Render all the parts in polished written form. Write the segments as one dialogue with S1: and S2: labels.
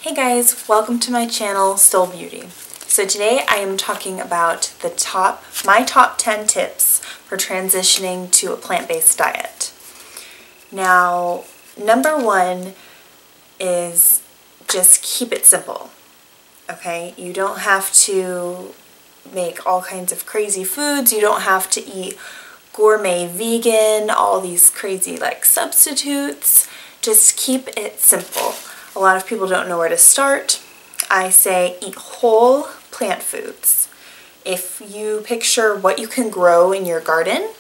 S1: Hey guys, welcome to my channel, Soul Beauty. So today I am talking about my top 10 tips for transitioning to a plant-based diet. Now, number one is just keep it simple, okay? You don't have to make all kinds of crazy foods. You don't have to eat gourmet vegan, all these crazy like substitutes. Just keep it simple. A lot of people don't know where to start. I say eat whole plant foods. If you picture what you can grow in your garden,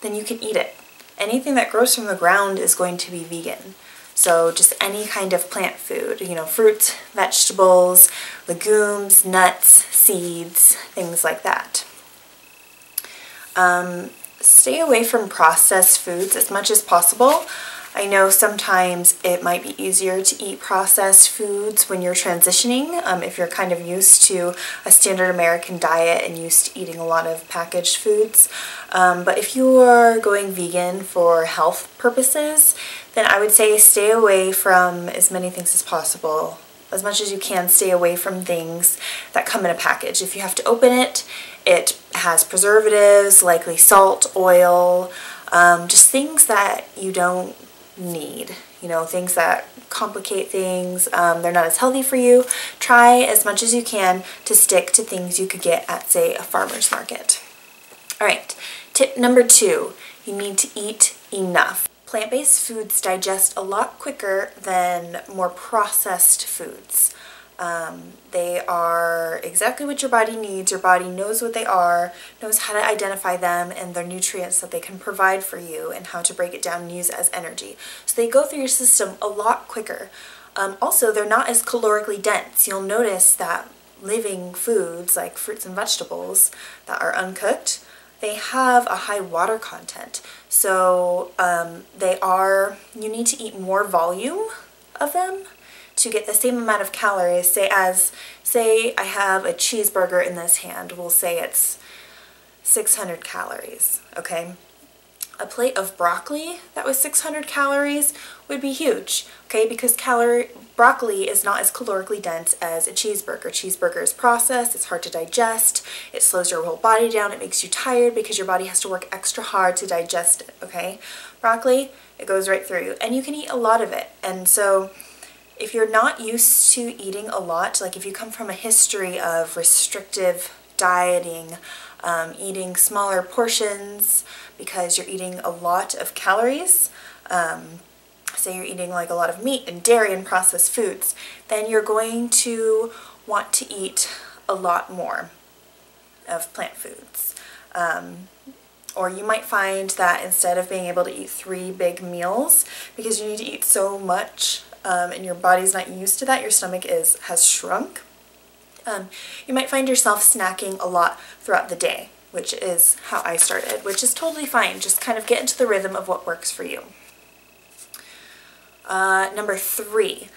S1: then you can eat it. Anything that grows from the ground is going to be vegan. So just any kind of plant food, fruits, vegetables, legumes, nuts, seeds, things like that. Stay away from processed foods as much as possible. I know sometimes it might be easier to eat processed foods when you're transitioning, if you're kind of used to a standard American diet and used to eating a lot of packaged foods. But if you are going vegan for health purposes, then I would say stay away from as many things as possible. As much as you can, stay away from things that come in a package. If you have to open it, it has preservatives, likely salt, oil, just things that you don't need, things that complicate things. They're not as healthy for you. Try as much as you can to stick to things you could get at, say, a farmer's market. All right, tip number 2, you need to eat enough. Plant-based foods digest a lot quicker than more processed foods. They are exactly what your body needs. Your body knows what they are, knows how to identify them and their nutrients that they can provide for you and how to break it down and use it as energy. So they go through your system a lot quicker. Also, they're not as calorically dense. You'll notice that living foods like fruits and vegetables that are uncooked, they have a high water content. So you need to eat more volume of them to get the same amount of calories. Say I have a cheeseburger in this hand, we'll say it's 600 calories, okay? A plate of broccoli that was 600 calories would be huge, okay? Because broccoli is not as calorically dense as a cheeseburger. Cheeseburger is processed, it's hard to digest, it slows your whole body down, it makes you tired because your body has to work extra hard to digest it, okay? Broccoli, it goes right through you, and you can eat a lot of it. And so if you're not used to eating a lot, like if you come from a history of restrictive dieting, eating smaller portions because you're eating a lot of calories, say you're eating like a lot of meat and dairy and processed foods, then you're going to want to eat a lot more of plant foods. Or you might find that instead of being able to eat 3 big meals, because you need to eat so much and your body's not used to that, your stomach has shrunk, you might find yourself snacking a lot throughout the day, which is how I started, which is totally fine. Just kind of get into the rhythm of what works for you. Number 3,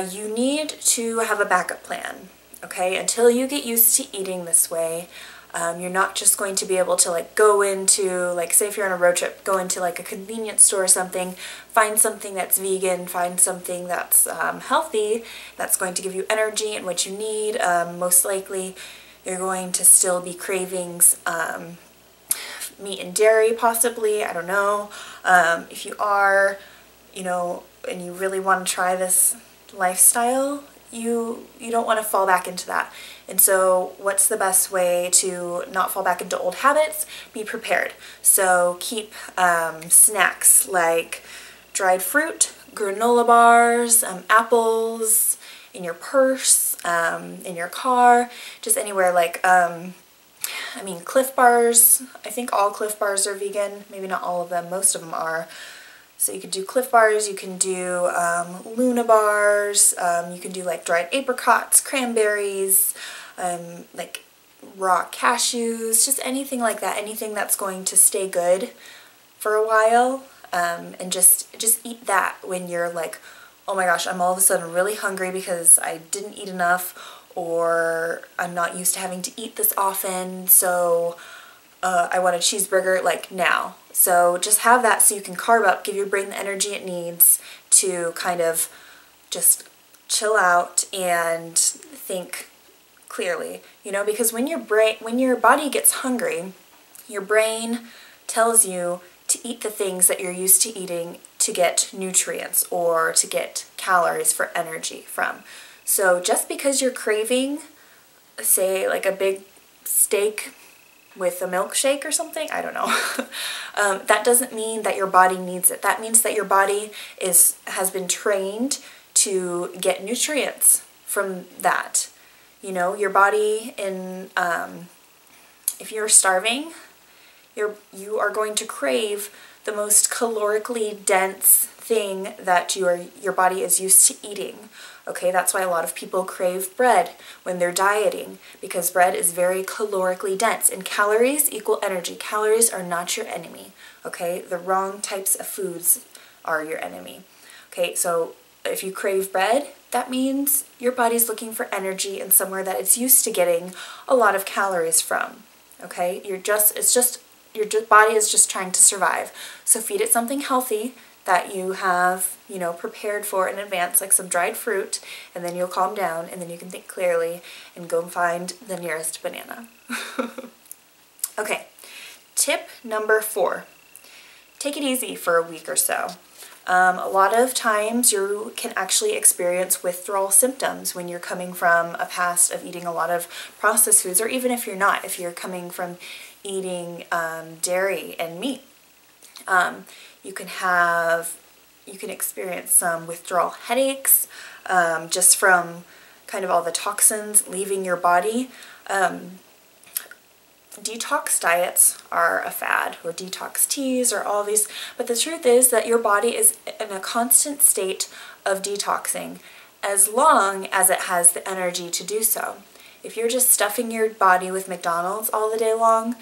S1: you need to have a backup plan, okay? Until you get used to eating this way, you're not just going to be able to go into, say if you're on a road trip, go into a convenience store or something, find something that's vegan, find something that's healthy, that's going to give you energy and what you need. Most likely you're going to still be cravings meat and dairy possibly, I don't know. If you are, and you really want to try this lifestyle, you don't want to fall back into that. And so what's the best way to not fall back into old habits? Be prepared. So keep snacks like dried fruit, granola bars, apples in your purse, in your car, just anywhere, Cliff Bars. I think all Cliff Bars are vegan. Maybe not all of them, most of them are. So you could do Cliff Bars, you can do Luna bars, you can do dried apricots, cranberries, raw cashews, just anything like that, anything that's going to stay good for a while, and just eat that when you're oh my gosh, I'm all of a sudden really hungry because I didn't eat enough, or I'm not used to having to eat this often, so I want a cheeseburger now. So just have that so you can carb up, give your brain the energy it needs to kind of just chill out and think clearly, you know, because when your body gets hungry, your brain tells you to eat the things that you're used to eating to get nutrients or to get calories for energy from. So just because you're craving, say, like a big steak with a milkshake or something, I don't know, that doesn't mean that your body needs it. That means that your body has been trained to get nutrients from that. You know, your body if you're starving, you are going to crave the most calorically dense thing that your body is used to eating. Okay, that's why a lot of people crave bread when they're dieting, because bread is very calorically dense, and calories equal energy. Calories are not your enemy, okay? The wrong types of foods are your enemy. Okay, so if you crave bread, that means your body's looking for energy and somewhere that it's used to getting a lot of calories from, okay? Your body is just trying to survive. So feed it something healthy that you have, you know, prepared for in advance, like some dried fruit, and then you'll calm down, and then you can think clearly and go and find the nearest banana. Okay, tip number 4. Take it easy for a week or so. A lot of times you can actually experience withdrawal symptoms when you're coming from a past of eating a lot of processed foods, or even if you're not, if you're coming from eating dairy and meat. You can experience some withdrawal headaches just from kind of all the toxins leaving your body. Detox diets are a fad, or detox teas, or all these, but the truth is that your body is in a constant state of detoxing as long as it has the energy to do so. If you're just stuffing your body with McDonald's all the day long,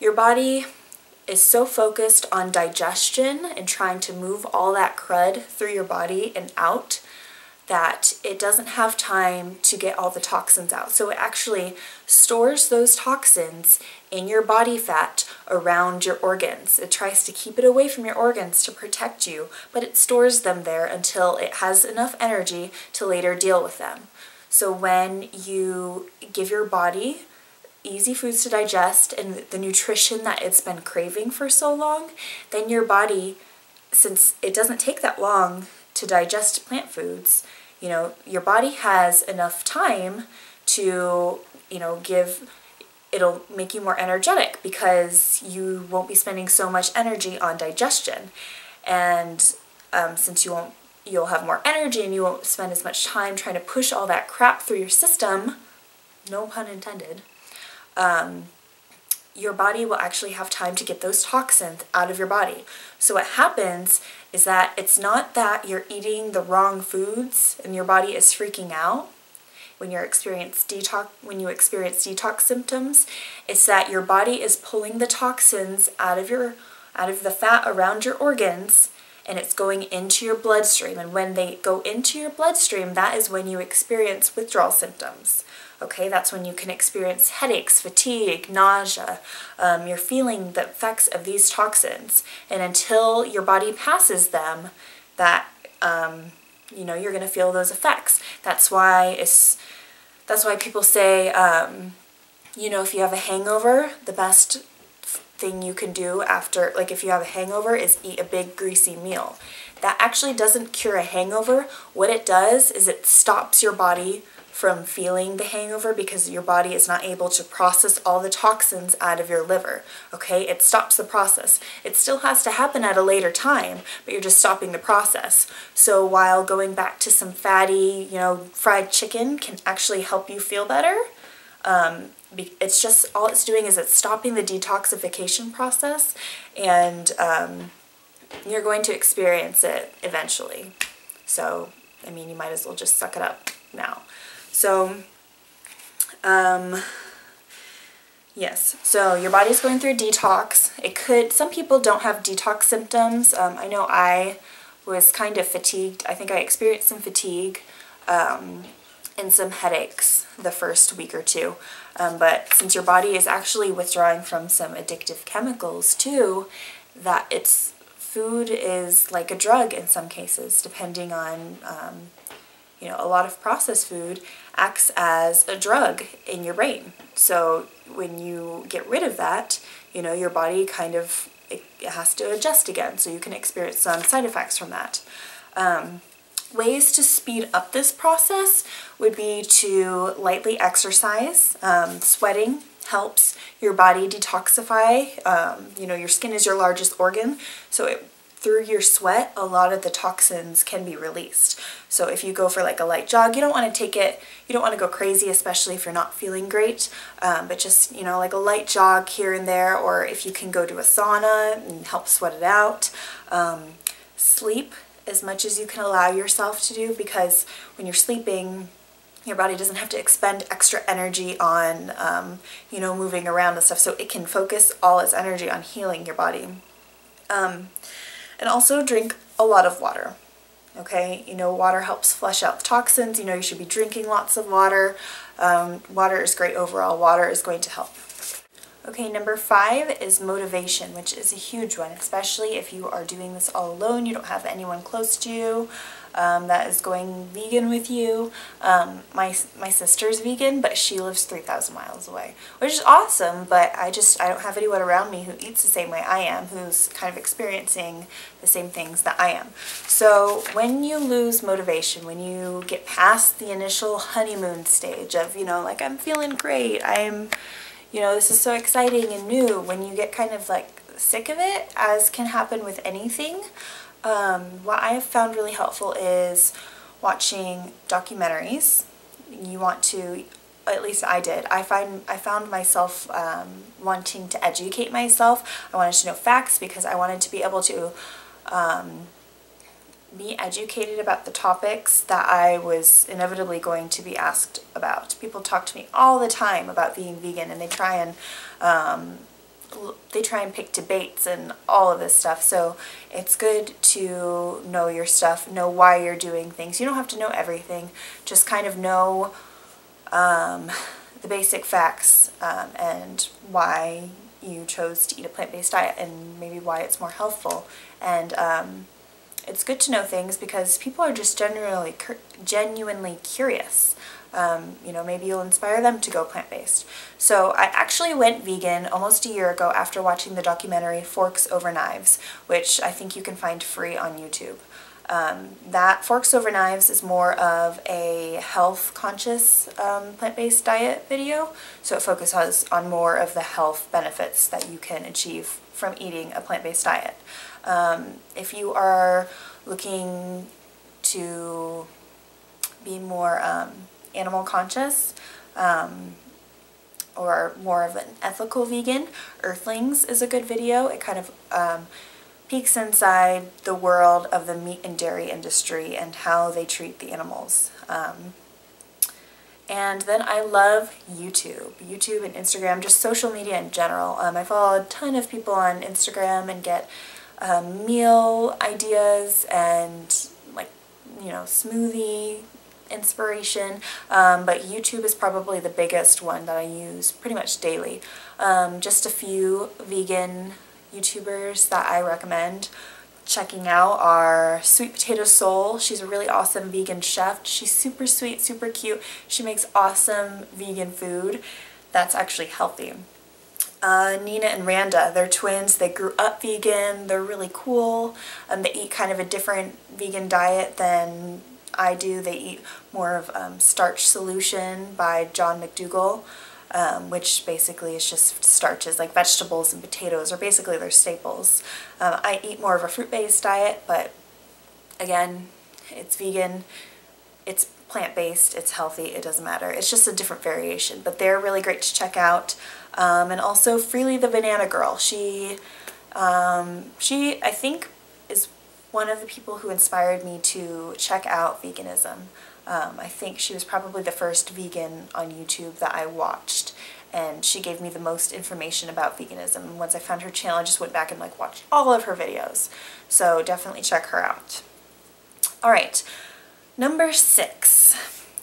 S1: your body is so focused on digestion and trying to move all that crud through your body and out that it doesn't have time to get all the toxins out. So it actually stores those toxins in your body fat around your organs. It tries to keep it away from your organs to protect you, but it stores them there until it has enough energy to later deal with them. So when you give your body easy foods to digest and the nutrition that it's been craving for so long, then your body, since it doesn't take that long to digest plant foods, you know, your body has enough time to, you know, it'll make you more energetic because you won't be spending so much energy on digestion. And since you'll have more energy and you won't spend as much time trying to push all that crap through your system, no pun intended, your body will actually have time to get those toxins out of your body. So what happens is that it's not that you're eating the wrong foods and your body is freaking out when you experience detox symptoms. It's that your body is pulling the toxins out of the fat around your organs, and it's going into your bloodstream. And when they go into your bloodstream, that is when you experience withdrawal symptoms. Okay, that's when you can experience headaches, fatigue, nausea. You're feeling the effects of these toxins, and until your body passes them, that you know, you're going to feel those effects. That's why people say, you know, if you have a hangover, the best thing you can do after, like if you have a hangover, is eat a big greasy meal. That actually doesn't cure a hangover. What it does is it stops your body from feeling the hangover because your body is not able to process all the toxins out of your liver, okay? It stops the process. It still has to happen at a later time, but you're just stopping the process. So while going back to some fatty, you know, fried chicken can actually help you feel better, it's just, all it's doing is it's stopping the detoxification process, and you're going to experience it eventually. So, I mean, you might as well just suck it up now. So, yes, so your body's going through a detox. Some people don't have detox symptoms. I know I was kind of fatigued. I think I experienced some fatigue and some headaches the first week or two. But since your body is actually withdrawing from some addictive chemicals too, food is like a drug in some cases, depending on a lot of processed food acts as a drug in your brain. So when you get rid of that, your body kind of, it has to adjust again, so you can experience some side effects from that. Ways to speed up this process would be to lightly exercise. Sweating helps your body detoxify. Your skin is your largest organ, so through your sweat, a lot of the toxins can be released. So if you go for like a light jog, you don't want to go crazy, especially if you're not feeling great, but just, like a light jog here and there, or if you can go to a sauna and help sweat it out. Sleep as much as you can allow yourself to do, because when you're sleeping, your body doesn't have to expend extra energy on, moving around and stuff, so it can focus all its energy on healing your body. And also drink a lot of water, okay? Water helps flush out the toxins. You should be drinking lots of water. Water is great overall. Water is going to help. Okay, number 5 is motivation, which is a huge one, especially if you are doing this all alone. You don't have anyone close to you that is going vegan with you. My sister's vegan, but she lives 3,000 miles away, which is awesome, but I don't have anyone around me who eats the same way I am, who's kind of experiencing the same things that I am. So when you lose motivation, when you get past the initial honeymoon stage of, like, I'm feeling great, this is so exciting and new, when you get kind of like sick of it, as can happen with anything, what I have found really helpful is watching documentaries. You want to, at least I did, I found myself wanting to educate myself. I wanted to know facts because I wanted to be able to be educated about the topics that I was inevitably going to be asked about. People talk to me all the time about being vegan, and they try and pick debates and all of this stuff. So it's good to know your stuff, know why you're doing things. You don't have to know everything, just kind of know the basic facts and why you chose to eat a plant-based diet, and maybe why it's more healthful. And it's good to know things because people are just genuinely curious. Maybe you'll inspire them to go plant-based. So I actually went vegan almost a year ago after watching the documentary Forks Over Knives, which I think you can find free on YouTube. That Forks Over Knives is more of a health-conscious plant-based diet video, so it focuses on more of the health benefits that you can achieve from eating a plant-based diet. If you are looking to be more animal conscious or more of an ethical vegan, Earthlings is a good video. It kind of peeks inside the world of the meat and dairy industry and how they treat the animals. And then I love YouTube and Instagram, just social media in general. I follow a ton of people on Instagram and get meal ideas and smoothie inspiration, but YouTube is probably the biggest one that I use pretty much daily. Just a few vegan YouTubers that I recommend checking out are Sweet Potato Soul. She's a really awesome vegan chef. She's super sweet, super cute. She makes awesome vegan food that's actually healthy. Nina and Randa, they're twins. They grew up vegan. They're really cool. They eat kind of a different vegan diet than I do. They eat more of Starch Solution by John McDougall, which basically is just starches, like vegetables and potatoes are basically their staples. I eat more of a fruit-based diet, but again, it's vegan, it's plant-based, it's healthy, it doesn't matter. It's just a different variation, but they're really great to check out. And also Freely the Banana Girl. She I think is one of the people who inspired me to check out veganism. I think she was probably the first vegan on YouTube that I watched, and she gave me the most information about veganism. And once I found her channel, I just went back and watched all of her videos. So definitely check her out. Alright, number 6,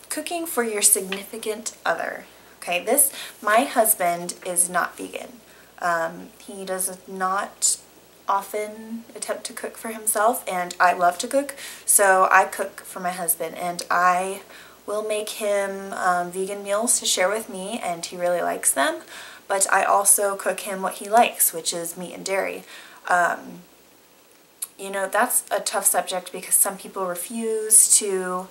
S1: cooking for your significant other. Okay, my husband is not vegan. He does not often attempt to cook for himself, and I love to cook, so I cook for my husband, and I will make him vegan meals to share with me, and he really likes them. But I also cook him what he likes, which is meat and dairy. You know, that's a tough subject because some people refuse to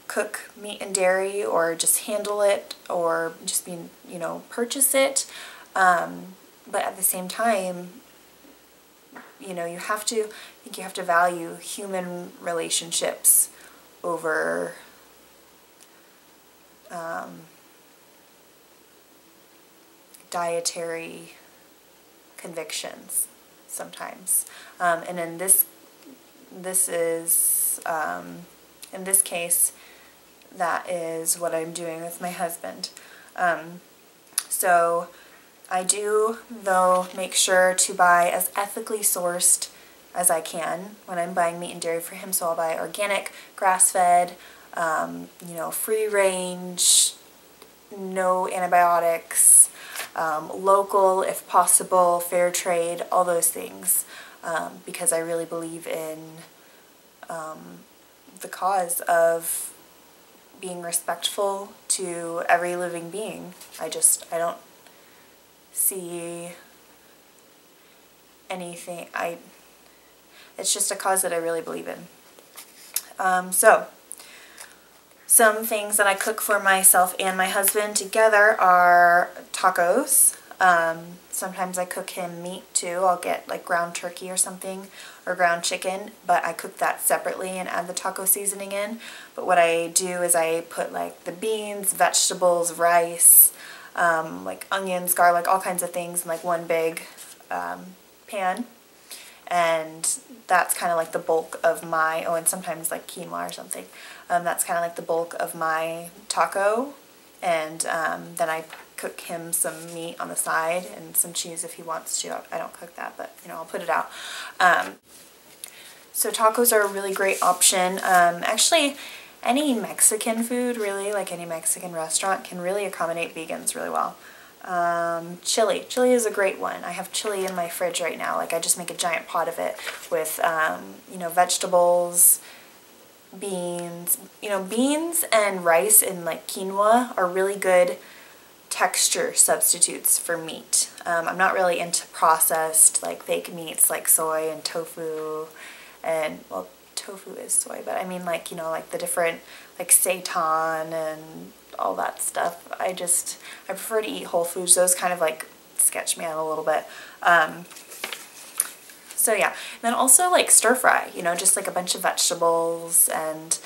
S1: cook meat and dairy, or just handle it, or just purchase it. But at the same time, you know, I think you have to value human relationships over dietary convictions sometimes. And in this case, that is what I'm doing with my husband. So I do, though, make sure to buy as ethically sourced as I can when I'm buying meat and dairy for him. So I'll buy organic, grass-fed, free range, no antibiotics, local if possible, fair trade, all those things, because I really believe in the cause of being respectful to every living being. I don't see anything, it's just a cause that I really believe in. So some things that I cook for myself and my husband together are tacos. Sometimes I cook him meat too. I'll get like ground turkey or something, or ground chicken, but I cook that separately and add the taco seasoning in. But what I do is I put like the beans, vegetables, rice, like onions, garlic, all kinds of things in like one big pan. And that's kind of like the bulk of my, and sometimes like quinoa or something. That's kind of like the bulk of my taco. And then I cook him some meat on the side and some cheese if he wants to. I don't cook that, but I'll put it out. So tacos are a really great option. Actually, any Mexican food, really, like any Mexican restaurant, can really accommodate vegans really well. Chili. Chili is a great one. I have chili in my fridge right now. Like, I just make a giant pot of it with, vegetables, beans. Beans and rice and like quinoa are really good texture substitutes for meat. I'm not really into processed like fake meats like soy and tofu, and well, tofu is soy, but I mean like like the different like seitan and all that stuff. I prefer to eat whole foods. Those kind of like sketch me out a little bit. So yeah, and then also like stir fry, just like a bunch of vegetables. And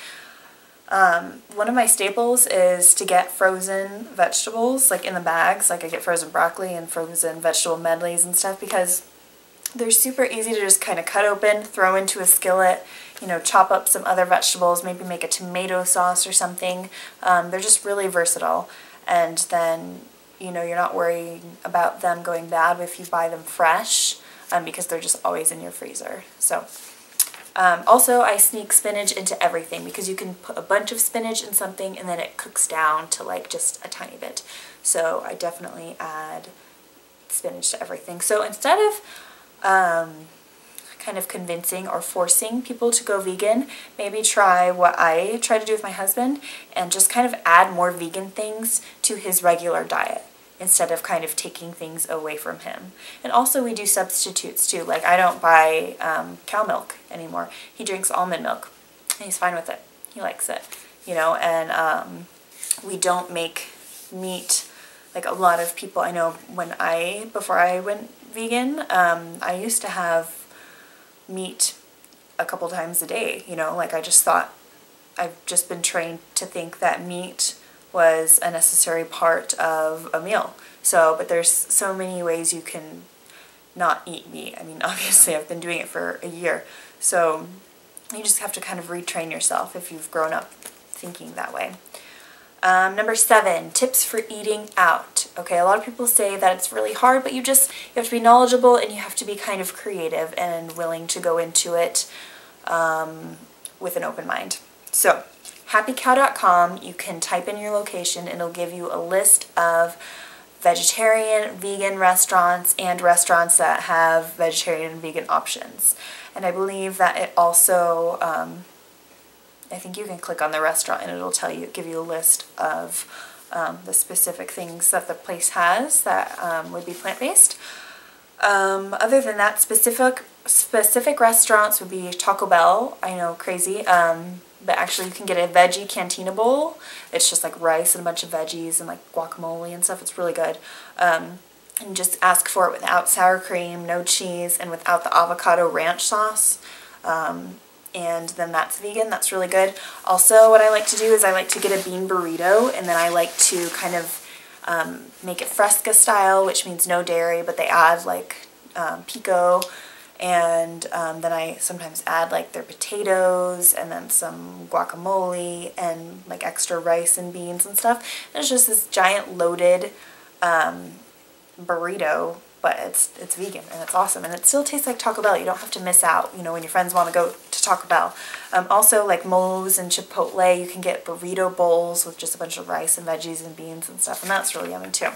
S1: one of my staples is to get frozen vegetables like in the bags. Like I get frozen broccoli and frozen vegetable medleys and stuff, because they're super easy to just kind of cut open, throw into a skillet, chop up some other vegetables, maybe make a tomato sauce or something. They're just really versatile. And then, you're not worrying about them going bad if you buy them fresh, because they're just always in your freezer. So, also I sneak spinach into everything, because you can put a bunch of spinach in something and then it cooks down to like just a tiny bit. So I definitely add spinach to everything. So instead of kind of convincing or forcing people to go vegan, maybe try what I try to do with my husband and just kind of add more vegan things to his regular diet instead of kind of taking things away from him. And also we do substitutes too. Like I don't buy cow milk anymore. He drinks almond milk and he's fine with it. He likes it, and we don't make meat. Like a lot of people, I know before I went vegan, I used to have meat a couple times a day, like I just thought, I've just been trained to think that meat was a necessary part of a meal. So, but there's so many ways you can not eat meat. I mean, obviously I've been doing it for a year, so you just have to kind of retrain yourself if you've grown up thinking that way. Number 7, tips for eating out. Okay, a lot of people say that it's really hard, but you have to be knowledgeable and you have to be kind of creative and willing to go into it with an open mind. So, happycow.com, you can type in your location and it'll give you a list of vegetarian, vegan restaurants, and restaurants that have vegetarian and vegan options. And I believe that it also, I think you can click on the restaurant and it'll tell you, give you a list of the specific things that the place has that would be plant-based. Other than that, specific restaurants would be Taco Bell. I know, crazy. But actually you can get a veggie cantina bowl. It's just like rice and a bunch of veggies and like guacamole and stuff. It's really good. And just ask for it without sour cream, no cheese, and without the avocado ranch sauce. And then that's vegan. That's really good. Also, what I like to do is I like to get a bean burrito, and then I like to kind of make it fresca style, which means no dairy, but they add like pico. And then I sometimes add like their potatoes and then some guacamole and like extra rice and beans and stuff. And it's just this giant loaded burrito, but it's vegan and it's awesome. And it still tastes like Taco Bell. You don't have to miss out, you know, when your friends want to go to Taco Bell. Also, like Moe's and Chipotle, you can get burrito bowls with just a bunch of rice and veggies and beans and stuff, and that's really yummy too.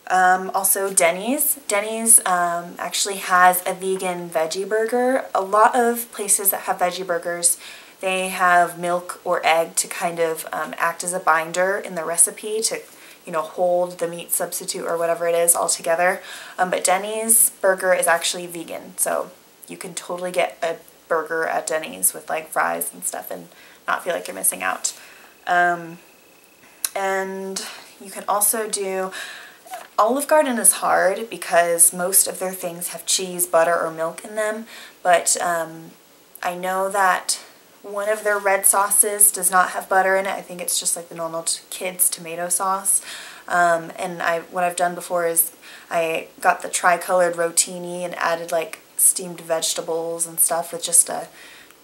S1: Also Denny's. Denny's actually has a vegan veggie burger. A lot of places that have veggie burgers, they have milk or egg to kind of act as a binder in the recipe to, you know, hold the meat substitute or whatever it is all together. But Denny's burger is actually vegan, so you can totally get a burger at Denny's with like fries and stuff and not feel like you're missing out. And you can also do... Olive Garden is hard because most of their things have cheese, butter, or milk in them, but I know that one of their red sauces does not have butter in it. I think it's just like the normal kids tomato sauce. And what I've done before is I got the tricolored rotini and added like steamed vegetables and stuff with just a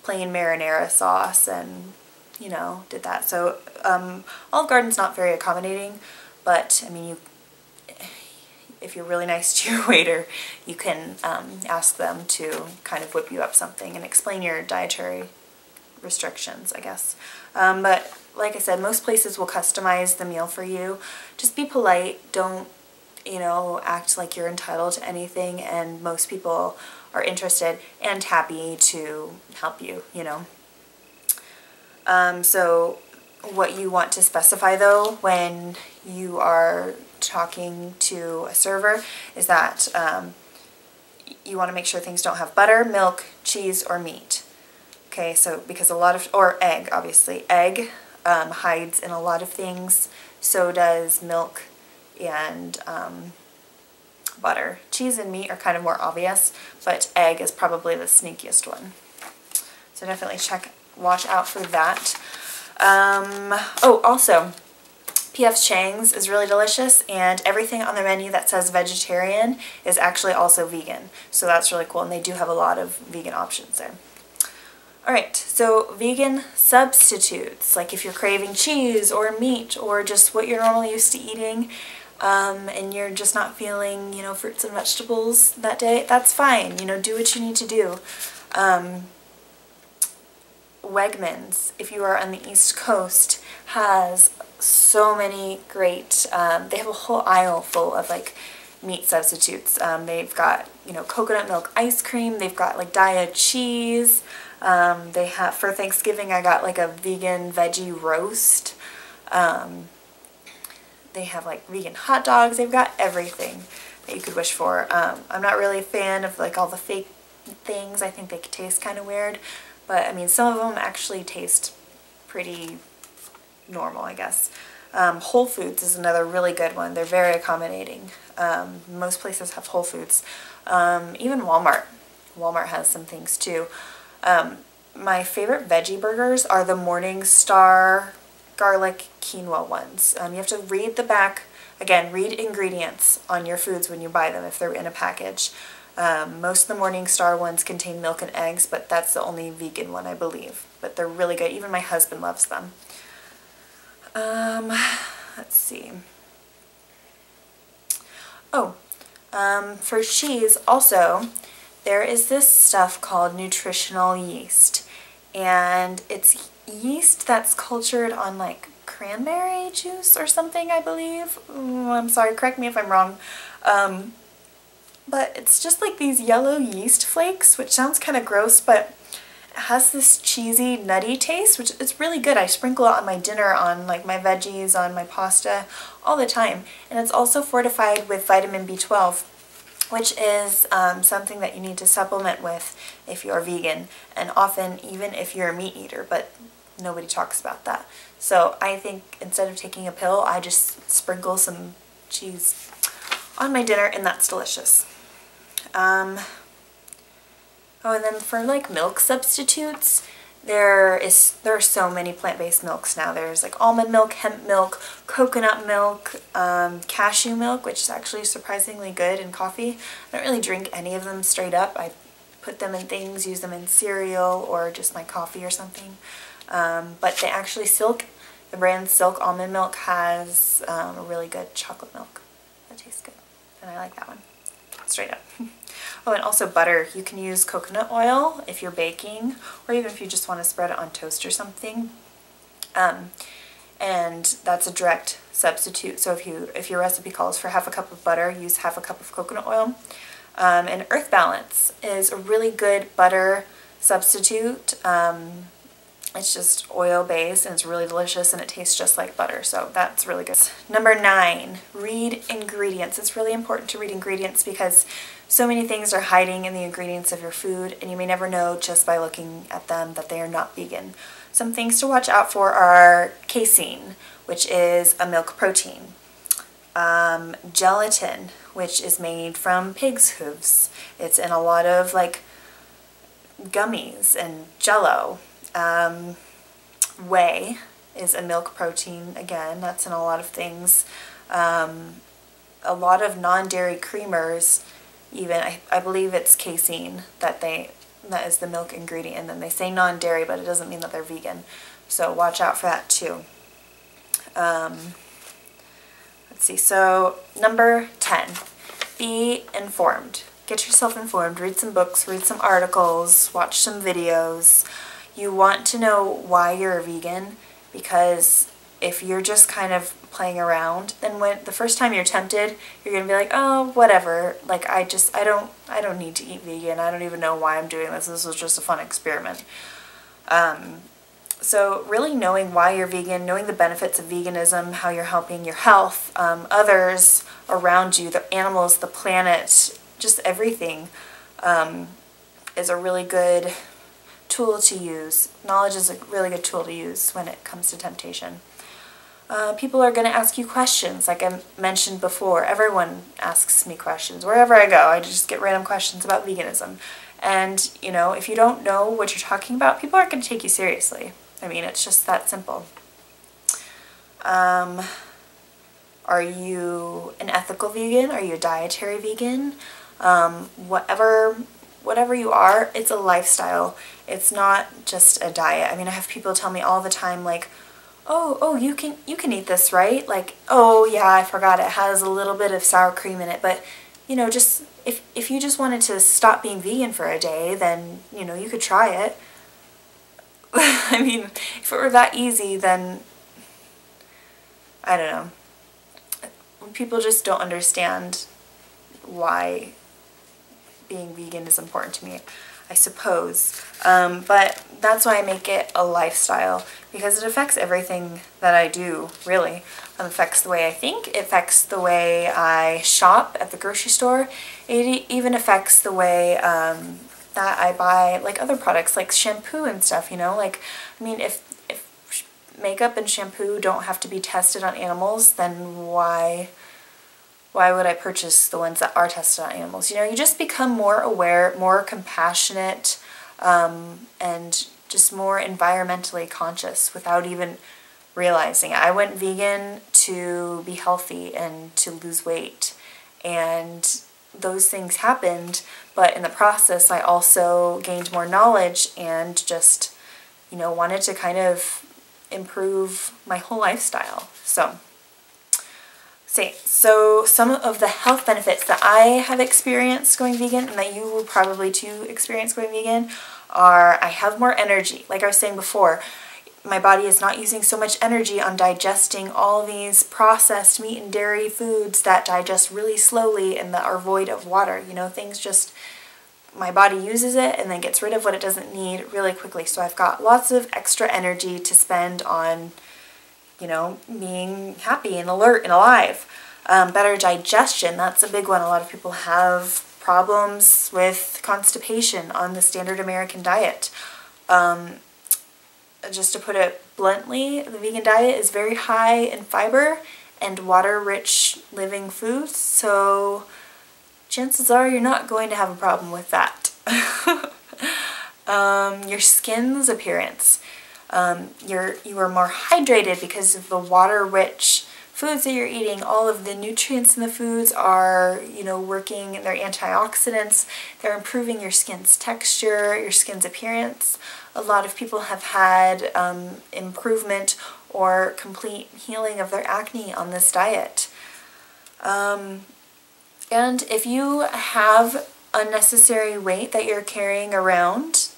S1: plain marinara sauce, and you know, did that. So Olive Garden's not very accommodating, but I mean, if you're really nice to your waiter, you can ask them to kind of whip you up something and explain your dietary restrictions, I guess. But like I said, most places will customize the meal for you. Just be polite. Don't, you know, act like you're entitled to anything, and most people are interested and happy to help you, you know. So what you want to specify though when you are talking to a server is that you want to make sure things don't have butter, milk, cheese, or meat. Okay, so because a lot of, or egg, obviously. Egg hides in a lot of things, so does milk and butter. Cheese and meat are kind of more obvious, but egg is probably the sneakiest one. So definitely watch out for that. Oh, also, P.F. Chang's is really delicious, and everything on their menu that says vegetarian is actually also vegan. So that's really cool, and they do have a lot of vegan options there. Alright, so vegan substitutes, like if you're craving cheese or meat or just what you're normally used to eating, and you're just not feeling, you know, fruits and vegetables that day, that's fine. You know, do what you need to do. Wegmans, if you are on the East Coast, has so many great, they have a whole aisle full of like meat substitutes. They've got, you know, coconut milk ice cream, they've got like Daiya cheese, they have, for Thanksgiving I got like a vegan veggie roast, they have like vegan hot dogs, they've got everything that you could wish for. I'm not really a fan of like all the fake things, I think they taste kind of weird, but I mean some of them actually taste pretty normal, I guess. Whole Foods is another really good one. They're very accommodating. Most places have Whole Foods. Even Walmart. Walmart has some things too. My favorite veggie burgers are the Morningstar garlic quinoa ones. You have to read the back. Again, read ingredients on your foods when you buy them if they're in a package. Most of the Morningstar ones contain milk and eggs, but that's the only vegan one, I believe. But they're really good. Even my husband loves them. Let's see. Oh, for cheese also, there is this stuff called nutritional yeast, and it's yeast that's cultured on like cranberry juice or something, I believe. I'm sorry, correct me if I'm wrong. But it's just like these yellow yeast flakes, which sounds kind of gross, but it has this cheesy, nutty taste, which is really good. I sprinkle it on my dinner, on like my veggies, on my pasta, all the time. And it's also fortified with vitamin B12, which is something that you need to supplement with if you're vegan, and often even if you're a meat eater, but nobody talks about that. So I think instead of taking a pill, I just sprinkle some cheese on my dinner, and that's delicious. Oh, and then for like milk substitutes, there are so many plant-based milks now. There's like almond milk, hemp milk, coconut milk, cashew milk, which is actually surprisingly good in coffee. I don't really drink any of them straight up. I put them in things, use them in cereal or just my coffee or something. But they actually, the brand Silk Almond Milk has a really good chocolate milk that tastes good, and I like that one straight up. Oh, and also butter. You can use coconut oil if you're baking, or even if you just want to spread it on toast or something. And that's a direct substitute. So if your recipe calls for half a cup of butter, use half a cup of coconut oil. And Earth Balance is a really good butter substitute. It's just oil based, and it's really delicious, and it tastes just like butter, so that's really good. Number 9, read ingredients. It's really important to read ingredients because so many things are hiding in the ingredients of your food, and you may never know just by looking at them that they are not vegan. Some things to watch out for are casein, which is a milk protein. Gelatin, which is made from pig's hooves. It's in a lot of like gummies and Jell-O. Whey is a milk protein, again, that's in a lot of things. A lot of non-dairy creamers, even, I believe it's casein that is the milk ingredient, and then they say non-dairy, but it doesn't mean that they're vegan, so watch out for that too. Let's see, so number 10, be informed. Get yourself informed, read some books, read some articles, watch some videos. You want to know why you're a vegan, because if you're just kind of playing around, then when the first time you're tempted, you're gonna be like, oh, whatever. Like I don't need to eat vegan. I don't even know why I'm doing this. This was just a fun experiment. So really knowing why you're vegan, knowing the benefits of veganism, how you're helping your health, others around you, the animals, the planet, just everything, is a really good tool to use. Knowledge is a really good tool to use when it comes to temptation. People are going to ask you questions, like I mentioned before. Everyone asks me questions. Wherever I go, I just get random questions about veganism. And, you know, if you don't know what you're talking about, people aren't going to take you seriously. I mean, it's just that simple. Are you an ethical vegan? Are you a dietary vegan? Whatever you are, it's a lifestyle. It's not just a diet. I mean, I have people tell me all the time, like, oh, you can eat this, right? Like, oh yeah, I forgot it has a little bit of sour cream in it, but you know, just if you just wanted to stop being vegan for a day, then you know, you could try it. I mean, if it were that easy, then I don't know. People just don't understand why being vegan is important to me, I suppose. But that's why I make it a lifestyle, because it affects everything that I do, really. It affects the way I think, it affects the way I shop at the grocery store, it even affects the way that I buy like other products, like shampoo and stuff, you know? Like, I mean, if makeup and shampoo don't have to be tested on animals, then why would I purchase the ones that are tested on animals? You know, you just become more aware, more compassionate, and just more environmentally conscious without even realizing it. I went vegan to be healthy and to lose weight, and those things happened, but in the process I also gained more knowledge and just, you know, wanted to kind of improve my whole lifestyle. So some of the health benefits that I have experienced going vegan, and that you will probably too experience going vegan, are I have more energy. Like I was saying before, my body is not using so much energy on digesting all these processed meat and dairy foods that digest really slowly and that are void of water. You know, things just, my body uses it and then gets rid of what it doesn't need really quickly. So I've got lots of extra energy to spend on, you know, being happy and alert and alive. Better digestion, that's a big one. A lot of people have problems with constipation on the standard American diet. Just to put it bluntly, the vegan diet is very high in fiber and water-rich living foods, so chances are you're not going to have a problem with that. Your skin's appearance. You are more hydrated because of the water-rich foods that you're eating. All of the nutrients in the foods are, you know, working, they're antioxidants, they're improving your skin's texture, your skin's appearance. A lot of people have had improvement or complete healing of their acne on this diet. And if you have unnecessary weight that you're carrying around,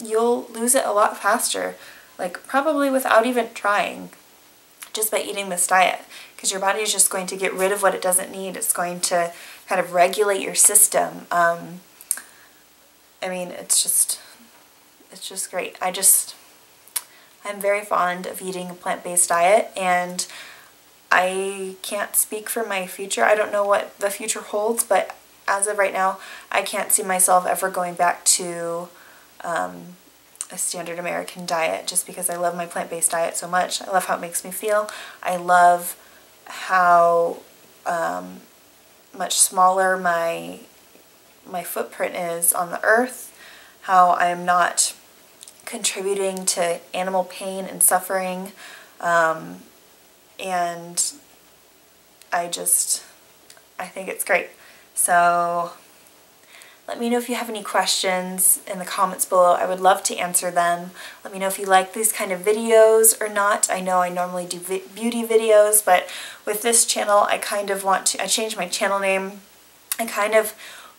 S1: you'll lose it a lot faster, like probably without even trying, just by eating this diet, because your body is just going to get rid of what it doesn't need. It's going to kind of regulate your system. I mean, it's just great. I'm very fond of eating a plant-based diet, and I can't speak for my future. I don't know what the future holds, but as of right now, I can't see myself ever going back to a standard American diet, just because I love my plant-based diet so much. I love how it makes me feel. I love how much smaller my footprint is on the earth, how I'm not contributing to animal pain and suffering, and I think it's great. So let me know if you have any questions in the comments below. I would love to answer them. Let me know if you like these kind of videos or not. I know I normally do beauty videos, but with this channel, I changed my channel name. I kind of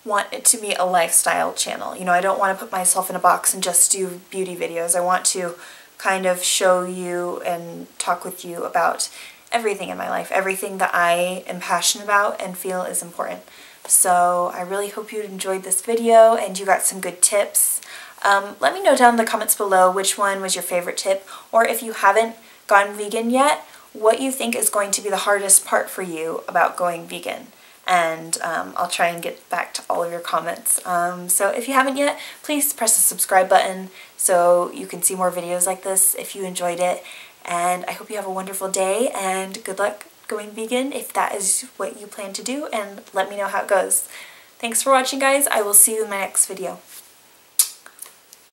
S1: want it to be a lifestyle channel. You know, I don't want to put myself in a box and just do beauty videos. I want to kind of show you and talk with you about everything in my life, everything that I am passionate about and feel is important. So I really hope you enjoyed this video and you got some good tips. Let me know down in the comments below which one was your favorite tip, or if you haven't gone vegan yet, what you think is going to be the hardest part for you about going vegan. And I'll try and get back to all of your comments. So if you haven't yet, please press the subscribe button so you can see more videos like this if you enjoyed it. And I hope you have a wonderful day, and good luck going vegan if that is what you plan to do, and let me know how it goes. Thanks for watching, guys. I will see you in my next video.